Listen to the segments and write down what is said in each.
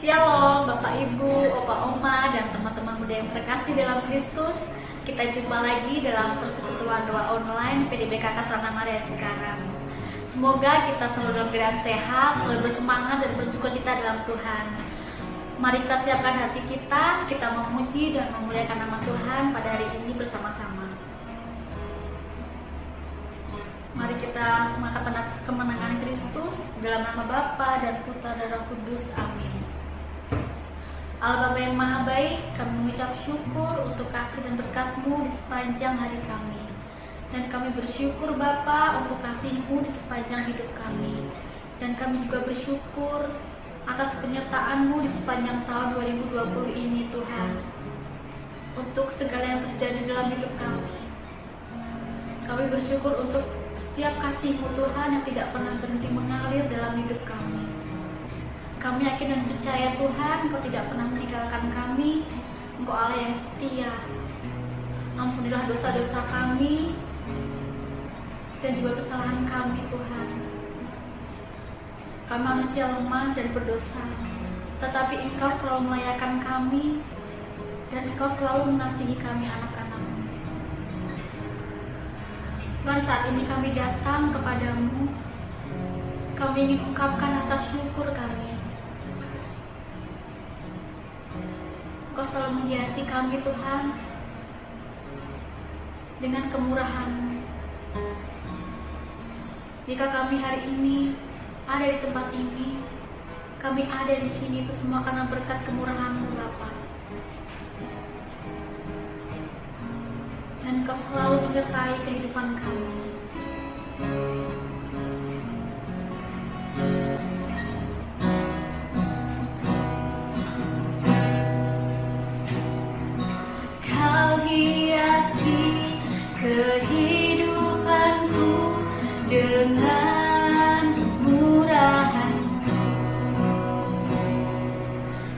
Shalom Bapak Ibu, Opa Oma, dan teman-teman muda yang terkasih dalam Kristus. Kita jumpa lagi dalam persekutuan doa online PDBKK Santa Maria Cikarang. Semoga kita selalu dalam keadaan sehat, selalu bersemangat dan bersukacita dalam Tuhan. Mari kita siapkan hati kita memuji dan memuliakan nama Tuhan pada hari ini bersama-sama. Mari kita mengangkat kemenangan Kristus dalam nama Bapa dan Putra dan Roh Kudus. Amin. Allah Bapa yang Maha Baik, kami mengucap syukur untuk kasih dan berkat-Mu di sepanjang hari kami. Dan kami bersyukur Bapa untuk kasih-Mu di sepanjang hidup kami. Dan kami juga bersyukur atas penyertaan-Mu di sepanjang tahun 2020 ini Tuhan. Untuk segala yang terjadi dalam hidup kami. Kami bersyukur untuk setiap kasih-Mu Tuhan yang tidak pernah berhenti mengalir dalam hidup kami. Kami yakin dan percaya Tuhan, Engkau tidak pernah meninggalkan kami. Engkau Allah yang setia. Ampunilah dosa-dosa kami dan juga kesalahan kami Tuhan. Kami manusia lemah dan berdosa, tetapi Engkau selalu melayakan kami dan Engkau selalu mengasihi kami anak-anak-Mu. Tuhan, saat ini kami datang kepadamu. Kami ingin ungkapkan rasa syukur kami. Engkau selalu menghiasi kami Tuhan dengan kemurahan-Mu. Jika kami hari ini ada di tempat ini, kami ada di sini itu semua karena berkat kemurahan-Mu Bapa. Dan Engkau selalu menyertai kehidupan kami. Kau hiasi kehidupanku dengan kemurahan-Mu.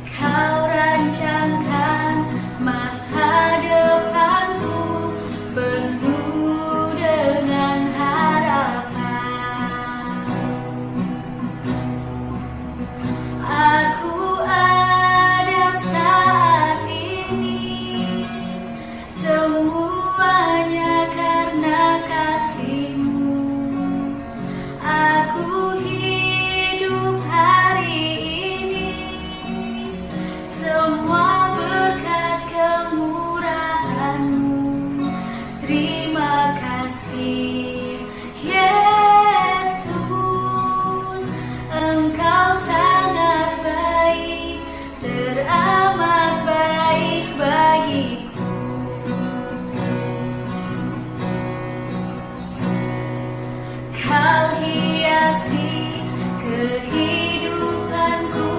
Kau rancangkan masa depanku penuh dengan harapan. Aku ada saat ini, semuanya karena kasih-Mu. Aku hidup hari ini, semua berkat kemurahan-Mu. Terima kasih Yesus, Engkau sangat baik, teramat baik bagiku. Kau hiasi kehidupanku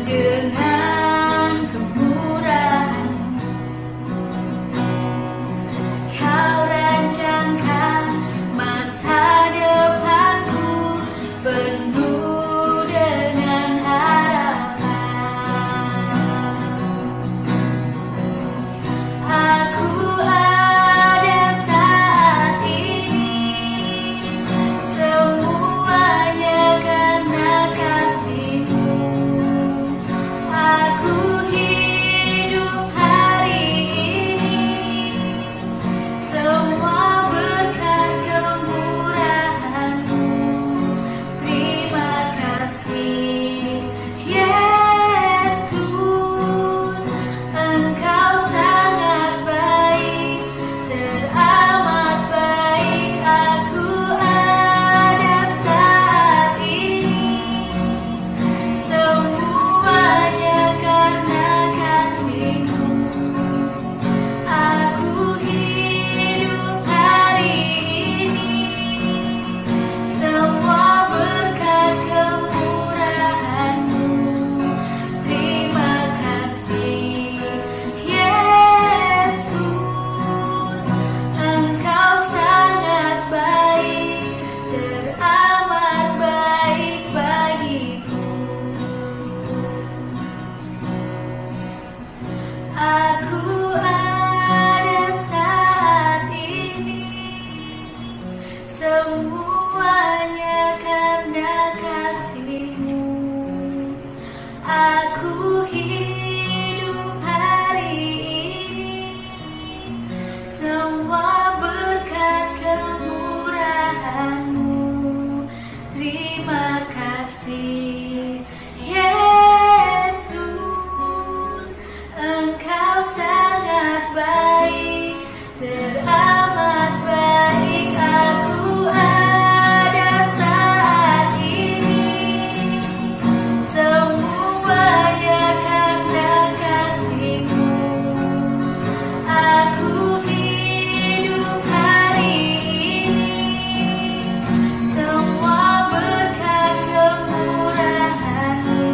dengan kemurahan-Mu. Kau semua berkat kemurahan-Mu. Terima kasih Yesus, Engkau sangat baik, teramat baik. Aku ada saat ini semuanya karena kasih-Mu. Aku hidup hari ini semua berkat kemurahan-Mu.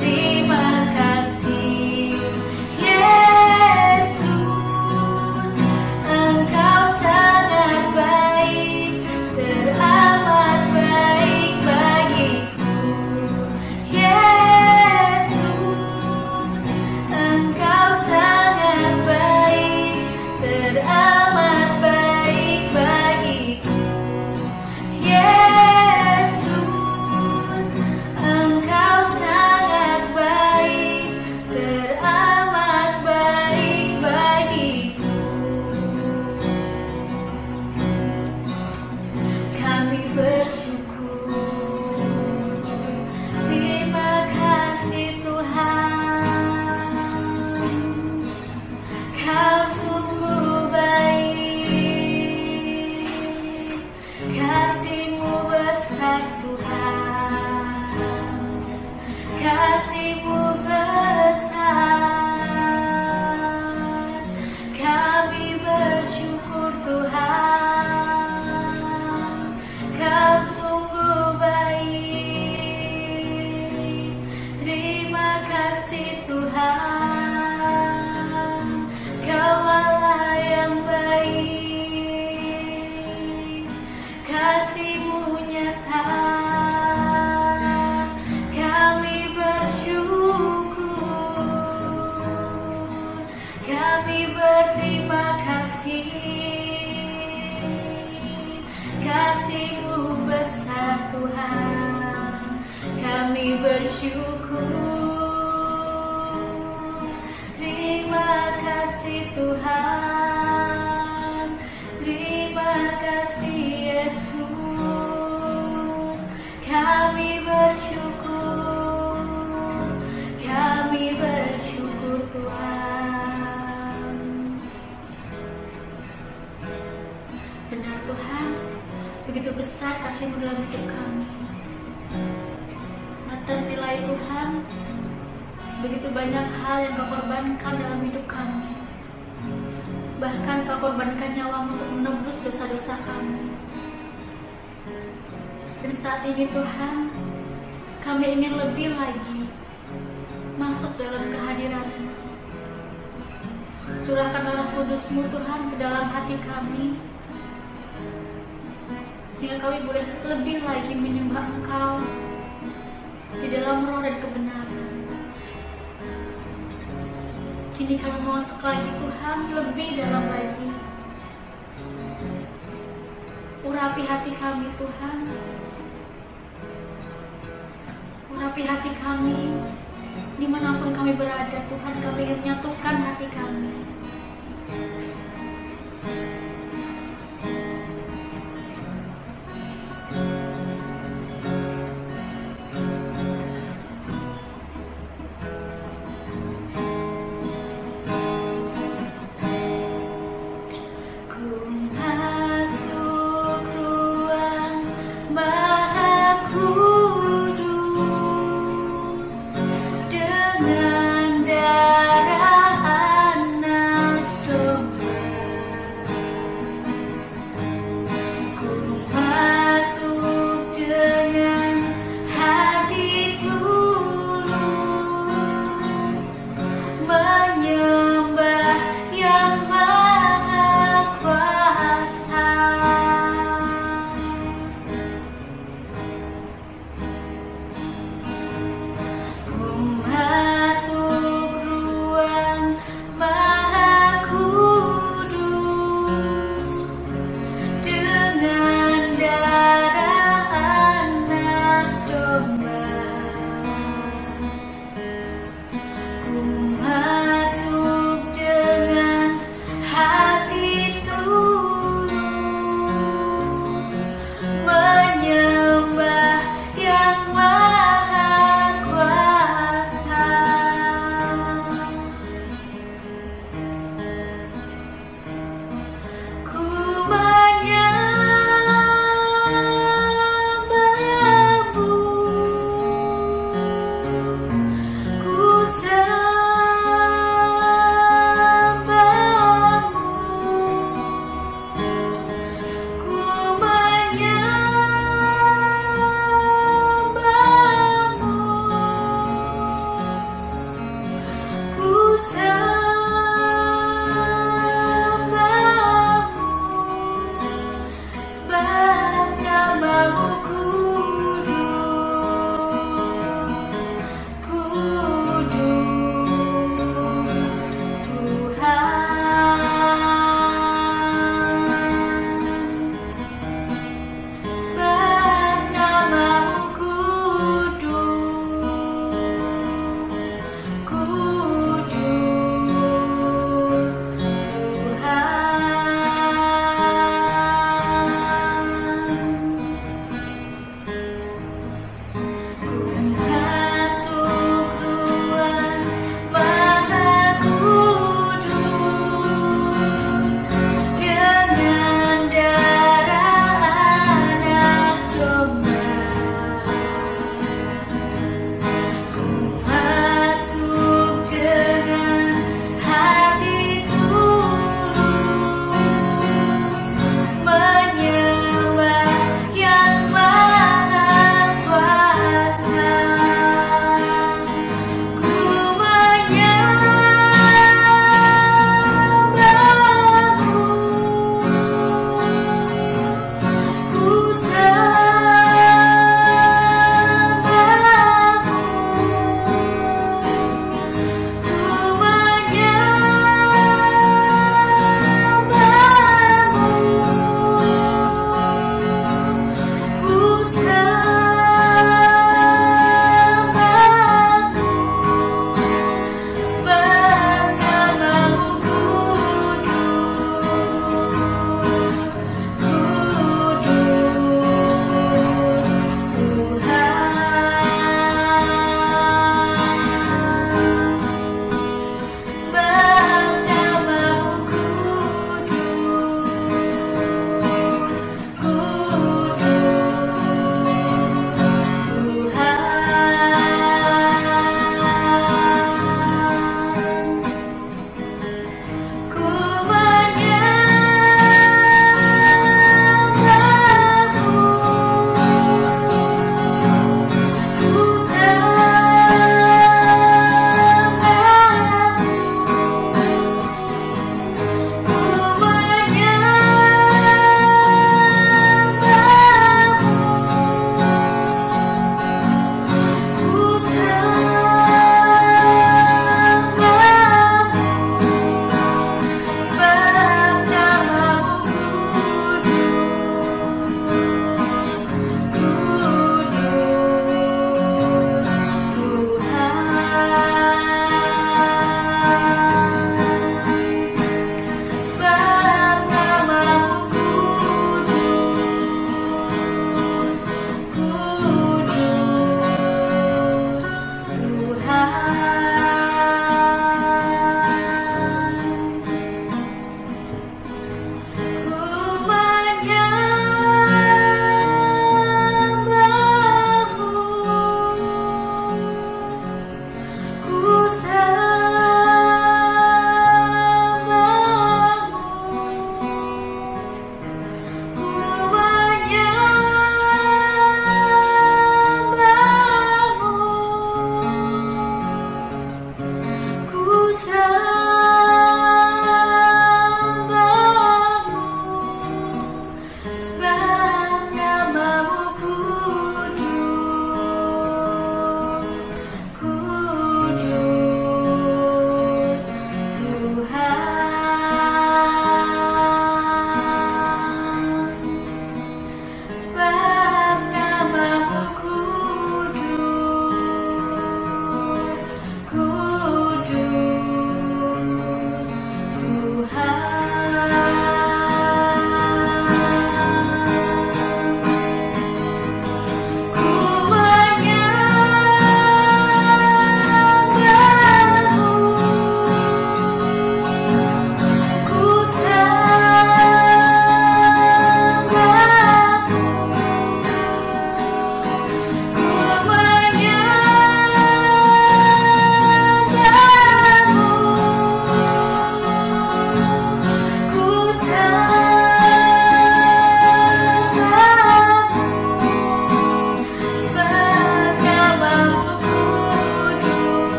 Terima kasih Yesus, Engkau sangat baik, teramat baik bagiku. Yesus, Engkau sangat baik, teramat baik bagiku. Yesus, Engkau sangat baik, teramat baik bagiku. Kami bersyukur, terima kasih Tuhan, Kau sungguh baik, kasih-Mu besar Tuhan, kasih-Mu besar. Kami bersyukur Tuhan, Kau sungguh baik. Terima kasih Tuhan, Kau Allah yang baik, kasih-Mu nyata. Kami bersyukur, kami berterima kasih, kasih-Mu besar Tuhan. Kami bersyukur, terima kasih Tuhan, terima kasih Yesus. Kami bersyukur Tuhan. Benar Tuhan, begitu besar kasih-Mu dalam hidup kami. Tak ternilai Tuhan, begitu banyak hal yang Kau korbankan dalam hidup kami. Bahkan Kau korbankan nyawa-Mu untuk menebus dosa-dosa kami. Dan saat ini Tuhan, kami ingin lebih lagi masuk dalam kehadiran-Mu. Curahkan Roh Kudus-Mu Tuhan ke dalam hati kami, sehingga kami boleh lebih lagi menyembah Engkau di dalam roh dan kebenaran. Kini kami mau masuk lagi Tuhan, lebih dalam lagi. Urapi hati kami Tuhan, urapi hati kami dimanapun kami berada Tuhan. Kami ingin menyatukan hati kami. Masuk dengan hati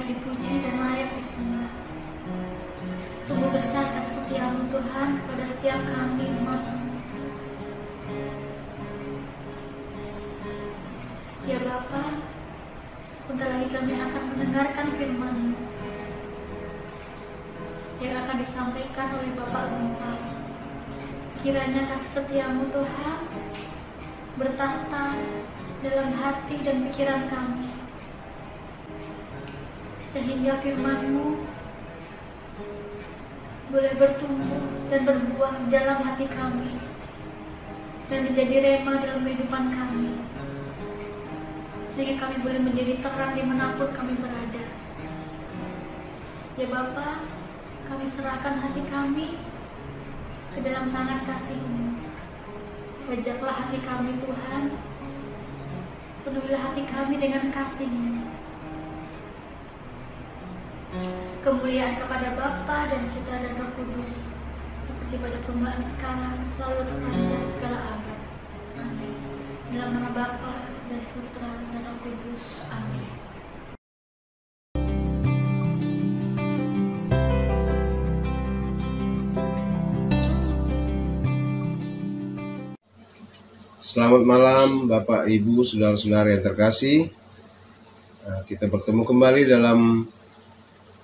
dipuji dan layak disembah. Sungguh besar kasih setiamu Tuhan kepada setiap kami umat-Mu. Ya Bapa, sebentar lagi kami akan mendengarkan firman-Mu yang akan disampaikan oleh Bapak Gempar. Kiranya kasih setiamu Tuhan bertahta dalam hati dan pikiran kami, sehingga firman-Mu boleh bertumbuh dan berbuah di dalam hati kami dan menjadi rema dalam kehidupan kami, sehingga kami boleh menjadi terang dimanapun kami berada. Ya Bapa, kami serahkan hati kami ke dalam tangan kasih-Mu. Wajaklah hati kami Tuhan, penuhilah hati kami dengan kasih-Mu. Kemuliaan kepada Bapa dan Putra dan Roh Kudus, seperti pada permulaan sekarang, selalu sepanjang segala abad. Amin. Dalam nama Bapa dan Putra dan Roh Kudus. Amin. Selamat malam Bapak, Ibu, Saudara-saudara yang terkasih. Kita bertemu kembali dalam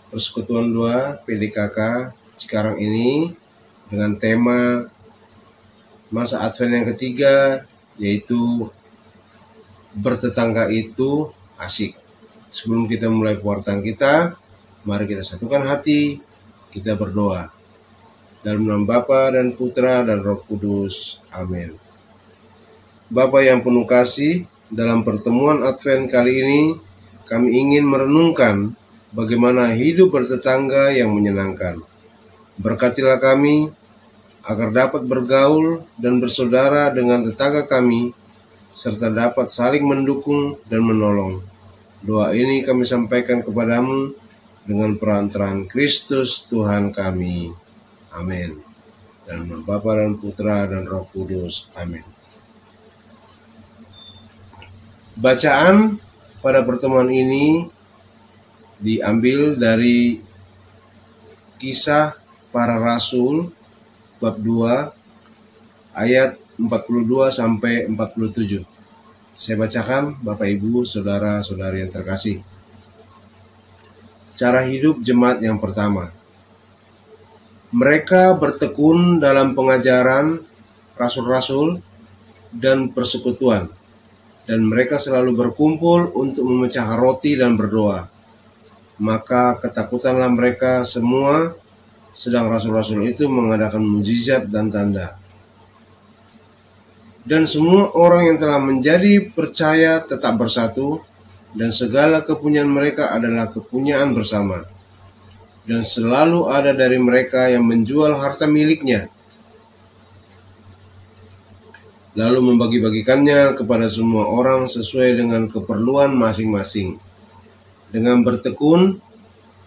Persekutuan 2 PDKK Cikarang ini dengan tema masa Advent yang ketiga, yaitu bertetangga itu asik. Sebelum kita mulai pewartaan kita, mari kita satukan hati, kita berdoa. Dalam nama Bapa dan Putra dan Roh Kudus. Amin. Bapa yang penuh kasih, dalam pertemuan Advent kali ini kami ingin merenungkan bagaimana hidup bertetangga yang menyenangkan. Berkatilah kami agar dapat bergaul dan bersaudara dengan tetangga kami, serta dapat saling mendukung dan menolong. Doa ini kami sampaikan kepadamu dengan perantaraan Kristus Tuhan kami. Amin. Dalam nama Bapa dan Putra dan Roh Kudus. Amin. Bacaan pada pertemuan ini diambil dari Kisah Para Rasul bab 2 ayat 42 sampai 47. Saya bacakan Bapak Ibu, saudara-saudari yang terkasih. Cara hidup jemaat yang pertama. Mereka bertekun dalam pengajaran rasul-rasul dan persekutuan, dan mereka selalu berkumpul untuk memecah roti dan berdoa. Maka ketakutanlah mereka semua, sedang rasul-rasul itu mengadakan mujizat dan tanda. Dan semua orang yang telah menjadi percaya tetap bersatu, dan segala kepunyaan mereka adalah kepunyaan bersama. Dan selalu ada dari mereka yang menjual harta miliknya, lalu membagi-bagikannya kepada semua orang sesuai dengan keperluan masing-masing. Dengan bertekun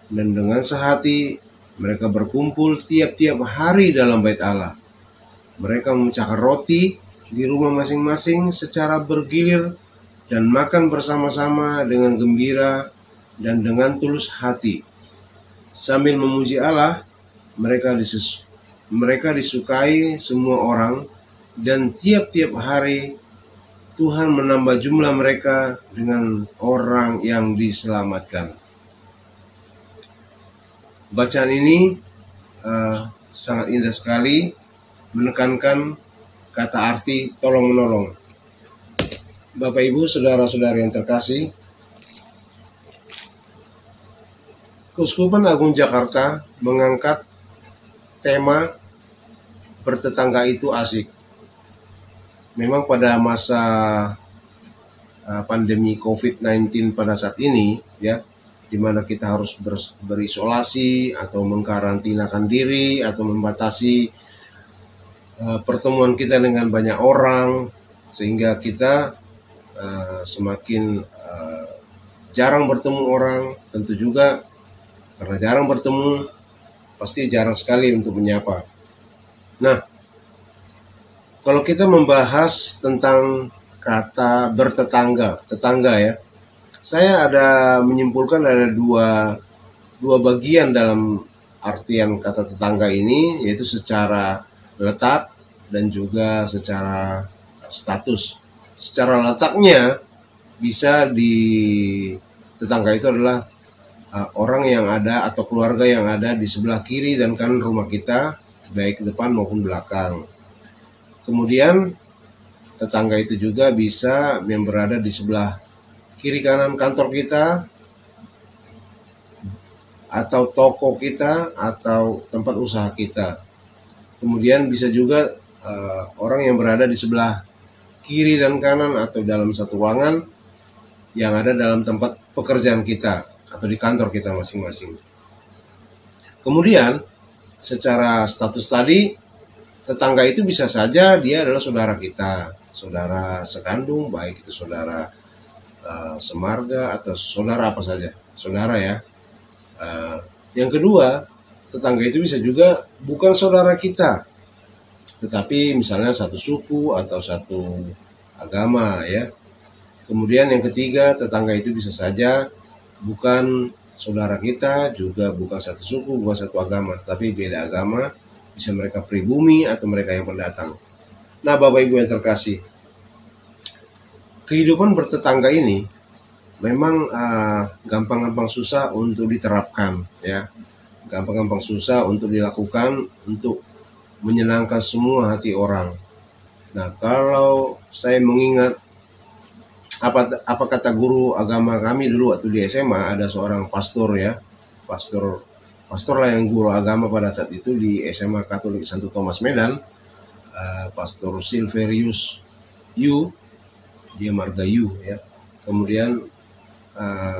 dan dengan sehati, mereka berkumpul tiap-tiap hari dalam bait Allah. Mereka memecahkan roti di rumah masing-masing secara bergilir dan makan bersama-sama dengan gembira dan dengan tulus hati. Sambil memuji Allah, mereka disukai semua orang, dan tiap-tiap hari Tuhan menambah jumlah mereka dengan orang yang diselamatkan. Bacaan ini sangat indah sekali, menekankan kata arti tolong-menolong. Bapak Ibu, saudara-saudari yang terkasih, Keuskupan Agung Jakarta mengangkat tema bertetangga itu asik. Memang pada masa pandemi COVID-19 pada saat ini, ya, di mana kita harus berisolasi atau mengkarantinakan diri atau membatasi pertemuan kita dengan banyak orang, sehingga kita semakin jarang bertemu orang. Tentu juga karena jarang bertemu, pasti jarang sekali untuk menyapa. Nah, kalau kita membahas tentang kata bertetangga, tetangga ya, saya ada menyimpulkan ada dua bagian dalam artian kata tetangga ini, yaitu secara letak dan juga secara status. Secara letaknya bisa di tetangga itu adalah orang yang ada atau keluarga yang ada di sebelah kiri dan kanan rumah kita, baik depan maupun belakang. Kemudian tetangga itu juga bisa yang berada di sebelah kiri kanan kantor kita, atau toko kita, atau tempat usaha kita. Kemudian bisa juga orang yang berada di sebelah kiri dan kanan atau dalam satu ruangan yang ada dalam tempat pekerjaan kita atau di kantor kita masing-masing. Kemudian secara status tadi, tetangga itu bisa saja dia adalah saudara kita, saudara sekandung, baik itu saudara semarga atau saudara apa saja, saudara ya. Yang kedua, tetangga itu bisa juga bukan saudara kita, tetapi misalnya satu suku atau satu agama ya. Kemudian yang ketiga, tetangga itu bisa saja bukan saudara kita, juga bukan satu suku, bukan satu agama, tetapi beda agama, bisa mereka pribumi atau mereka yang pendatang. Nah, Bapak Ibu yang terkasih, kehidupan bertetangga ini memang gampang-gampang susah untuk diterapkan ya. Gampang-gampang susah untuk dilakukan untuk menyenangkan semua hati orang. Nah, kalau saya mengingat apa kata guru agama kami dulu waktu di SMA, ada seorang pastor ya, pastor lah yang guru agama pada saat itu di SMA Katolik Santo Thomas Medan, Pastor Silverius Yu, dia marga Yu ya. Kemudian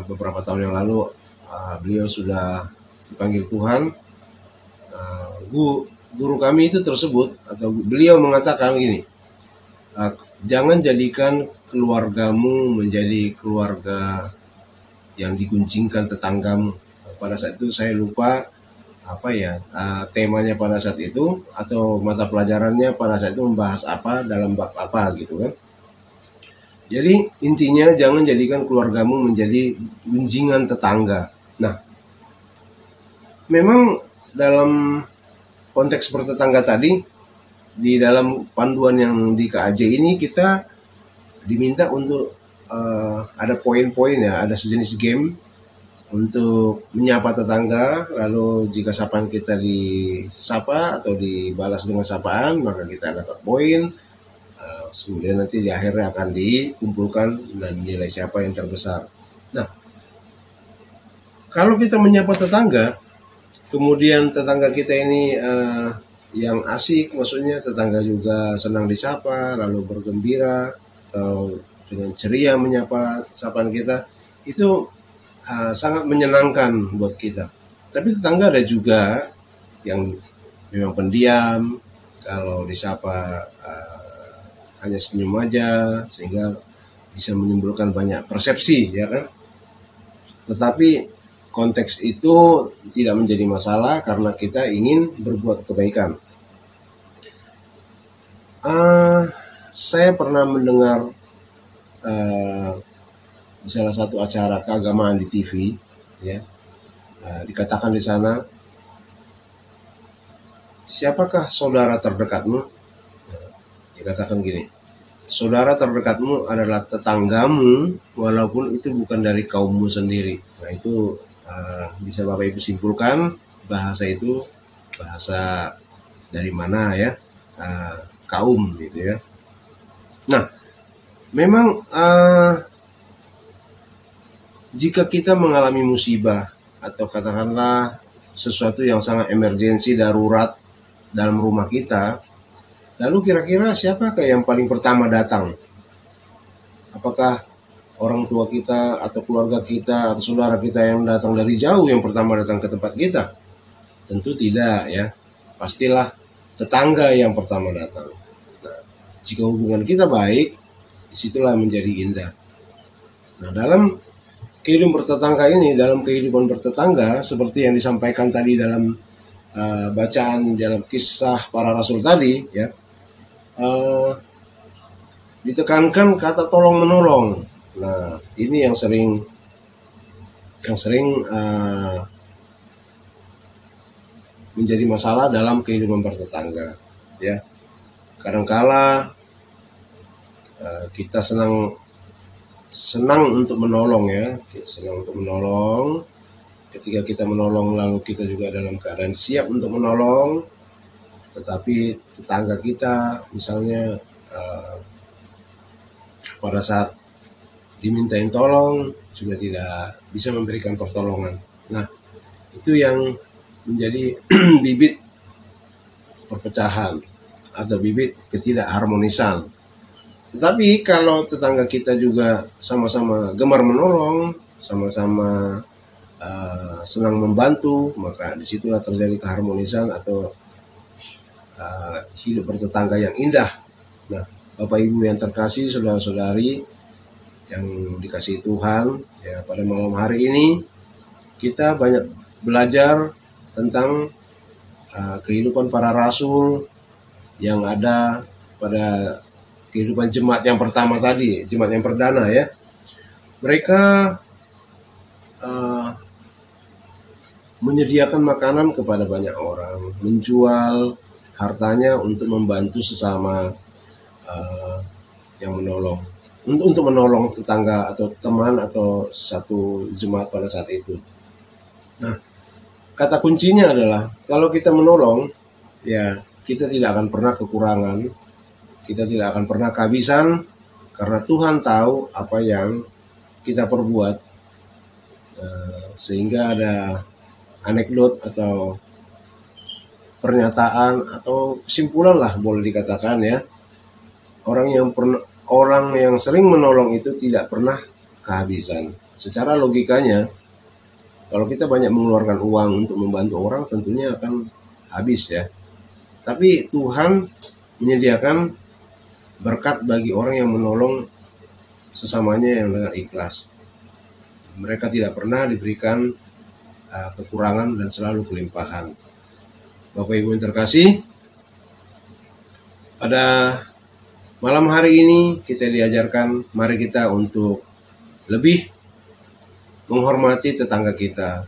beberapa tahun yang lalu beliau sudah dipanggil Tuhan. Guru kami itu tersebut, atau beliau mengatakan gini, jangan jadikan keluargamu menjadi keluarga yang diguncingkan tetanggamu. Pada saat itu saya lupa apa ya temanya pada saat itu, atau mata pelajarannya pada saat itu membahas apa, dalam bab apa gitu kan. Jadi intinya jangan jadikan keluargamu menjadi gunjingan tetangga. Nah, memang dalam konteks bertetangga tadi, di dalam panduan yang di KAJ ini kita diminta untuk ada poin-poin ya, ada sejenis game untuk menyapa tetangga. Lalu jika sapaan kita disapa atau dibalas dengan sapaan, maka kita dapat poin. Kemudian nanti di akhirnya akan dikumpulkan dan nilai siapa yang terbesar. Nah, kalau kita menyapa tetangga, kemudian tetangga kita ini yang asik, maksudnya tetangga juga senang disapa, lalu bergembira atau dengan ceria menyapa sapaan kita, itu sangat menyenangkan buat kita. Tapi tetangga ada juga yang memang pendiam, kalau disapa hanya senyum aja, sehingga bisa menimbulkan banyak persepsi, ya kan? Tetapi konteks itu tidak menjadi masalah karena kita ingin berbuat kebaikan. Saya pernah mendengar di salah satu acara keagamaan di TV, ya, dikatakan di sana, siapakah saudara terdekatmu? Dikatakan gini, saudara terdekatmu adalah tetanggamu walaupun itu bukan dari kaummu sendiri. Nah, itu bisa Bapak Ibu simpulkan bahasa itu bahasa dari mana, ya, kaum gitu ya. Nah, memang jika kita mengalami musibah atau katakanlah sesuatu yang sangat emergensi, darurat dalam rumah kita, lalu kira-kira siapakah yang paling pertama datang? Apakah orang tua kita atau keluarga kita atau saudara kita yang datang dari jauh yang pertama datang ke tempat kita? Tentu tidak, ya. Pastilah tetangga yang pertama datang. Nah, jika hubungan kita baik, disitulah menjadi indah. Nah, dalam kehidupan bertetangga ini, dalam kehidupan bertetangga, seperti yang disampaikan tadi dalam bacaan dalam kisah para rasul tadi, ya, ditekankan kata tolong menolong. Nah, ini yang sering menjadi masalah dalam kehidupan bertetangga, ya. Kadangkala kita senang untuk menolong, ya, senang untuk menolong. Ketika kita menolong, lalu kita juga dalam keadaan siap untuk menolong. Tetapi tetangga kita misalnya pada saat dimintain tolong juga tidak bisa memberikan pertolongan. Nah, itu yang menjadi bibit perpecahan atau bibit ketidakharmonisan. Tetapi kalau tetangga kita juga sama-sama gemar menolong, sama-sama senang membantu, maka disitulah terjadi keharmonisan atau hidup bertetangga yang indah. Nah, Bapak Ibu yang terkasih, saudara-saudari yang dikasihi Tuhan, ya, pada malam hari ini kita banyak belajar tentang kehidupan para rasul yang ada pada kehidupan jemaat yang pertama tadi, jemaat yang perdana, ya. Mereka menyediakan makanan kepada banyak orang, menjual hartanya untuk membantu sesama yang menolong, untuk menolong tetangga atau teman atau satu jemaat pada saat itu. Nah, kata kuncinya adalah kalau kita menolong, ya, kita tidak akan pernah kekurangan, kita tidak akan pernah kehabisan, karena Tuhan tahu apa yang kita perbuat. Sehingga ada anekdot atau pernyataan atau kesimpulan lah boleh dikatakan, ya, orang yang sering menolong itu tidak pernah kehabisan. Secara logikanya, kalau kita banyak mengeluarkan uang untuk membantu orang, tentunya akan habis, ya. Tapi Tuhan menyediakan berkat bagi orang yang menolong sesamanya yang dengan ikhlas. Mereka tidak pernah diberikan kekurangan dan selalu kelimpahan. Bapak Ibu yang terkasih, pada malam hari ini kita diajarkan, mari kita untuk lebih menghormati tetangga kita.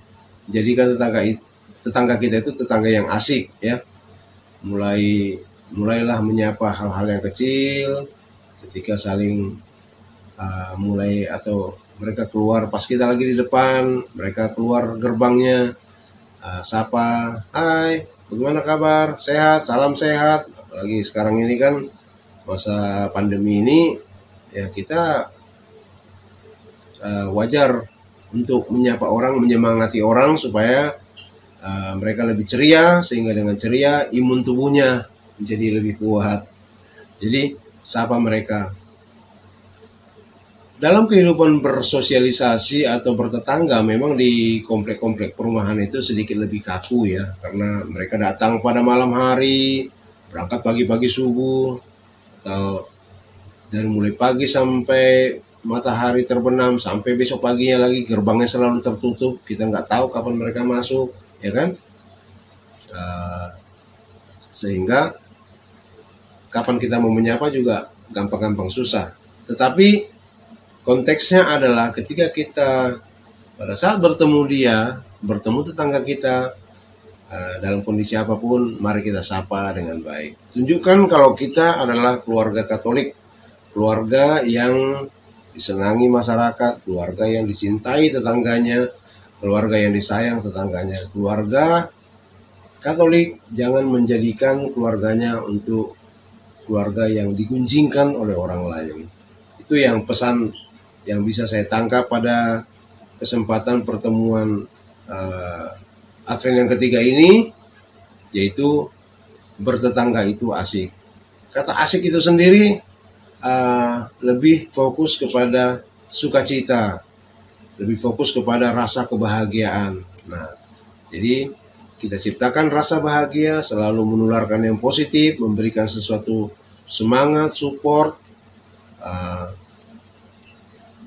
Jadikan tetangga kita itu tetangga yang asik, ya. Mulailah menyapa hal-hal yang kecil, ketika saling mulai atau mereka keluar pas kita lagi di depan, mereka keluar gerbangnya, sapa, hai, bagaimana kabar, sehat, salam sehat. Apalagi sekarang ini kan masa pandemi ini ya kita wajar untuk menyapa orang, menyemangati orang supaya mereka lebih ceria, sehingga dengan ceria imun tubuhnya menjadi lebih kuat. Jadi sapa mereka. Dalam kehidupan bersosialisasi atau bertetangga, memang di komplek-komplek perumahan itu sedikit lebih kaku ya, karena mereka datang pada malam hari, berangkat pagi-pagi subuh, atau dari mulai pagi sampai matahari terbenam, sampai besok paginya lagi, gerbangnya selalu tertutup, kita nggak tahu kapan mereka masuk, ya kan? Sehingga kapan kita mau menyapa juga gampang-gampang susah. Tetapi konteksnya adalah ketika kita pada saat bertemu tetangga kita, dalam kondisi apapun, mari kita sapa dengan baik. Tunjukkan kalau kita adalah keluarga Katolik, keluarga yang disenangi masyarakat, keluarga yang dicintai tetangganya, keluarga yang disayang tetangganya. Keluarga Katolik jangan menjadikan keluarganya untuk keluarga yang digunjingkan oleh orang lain. Itu yang pesan yang bisa saya tangkap pada kesempatan pertemuan Advent yang ketiga ini, yaitu bertetangga itu asik. Kata asik itu sendiri lebih fokus kepada sukacita, lebih fokus kepada rasa kebahagiaan. Nah, jadi kita ciptakan rasa bahagia, selalu menularkan yang positif, memberikan sesuatu semangat, support,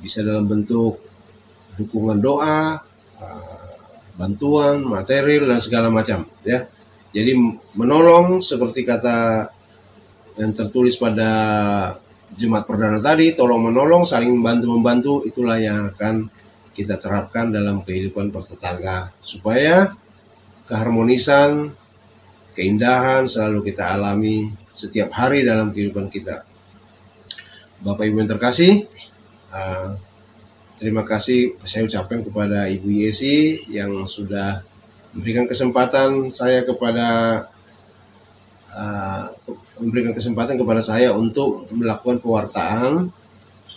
bisa dalam bentuk dukungan doa, bantuan, material, dan segala macam, ya. Jadi menolong seperti kata yang tertulis pada Jemaat Perdana tadi, tolong menolong, saling membantu, itulah yang akan kita terapkan dalam kehidupan bertetangga, supaya keharmonisan, keindahan selalu kita alami setiap hari dalam kehidupan kita. Bapak Ibu yang terkasih, terima kasih saya ucapkan kepada Ibu Yesi yang sudah memberikan kesempatan kepada saya untuk melakukan pewartaan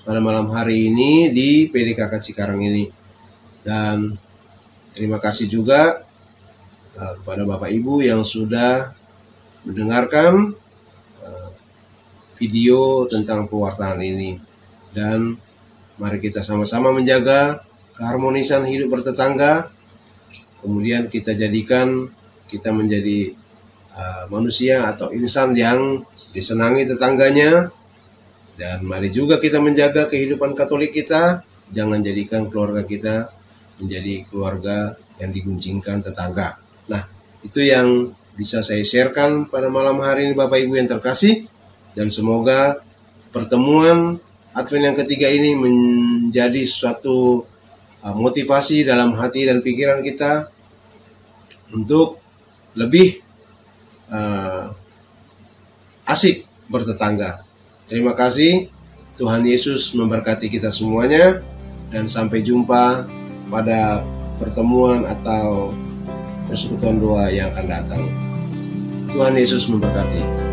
pada malam hari ini di PDKK Cikarang ini. Dan terima kasih juga kepada Bapak Ibu yang sudah mendengarkan video tentang pewartaan ini. Dan mari kita sama-sama menjaga keharmonisan hidup bertetangga. Kemudian kita menjadi manusia atau insan yang disenangi tetangganya. Dan mari juga kita menjaga kehidupan Katolik kita. Jangan jadikan keluarga kita menjadi keluarga yang diguncingkan tetangga. Nah, itu yang bisa saya sharekan pada malam hari ini Bapak Ibu yang terkasih. Dan semoga pertemuan Advent yang ketiga ini menjadi suatu motivasi dalam hati dan pikiran kita untuk lebih asik bertetangga. Terima kasih. Tuhan Yesus memberkati kita semuanya, dan sampai jumpa pada pertemuan atau persekutuan doa yang akan datang. Tuhan Yesus memberkati.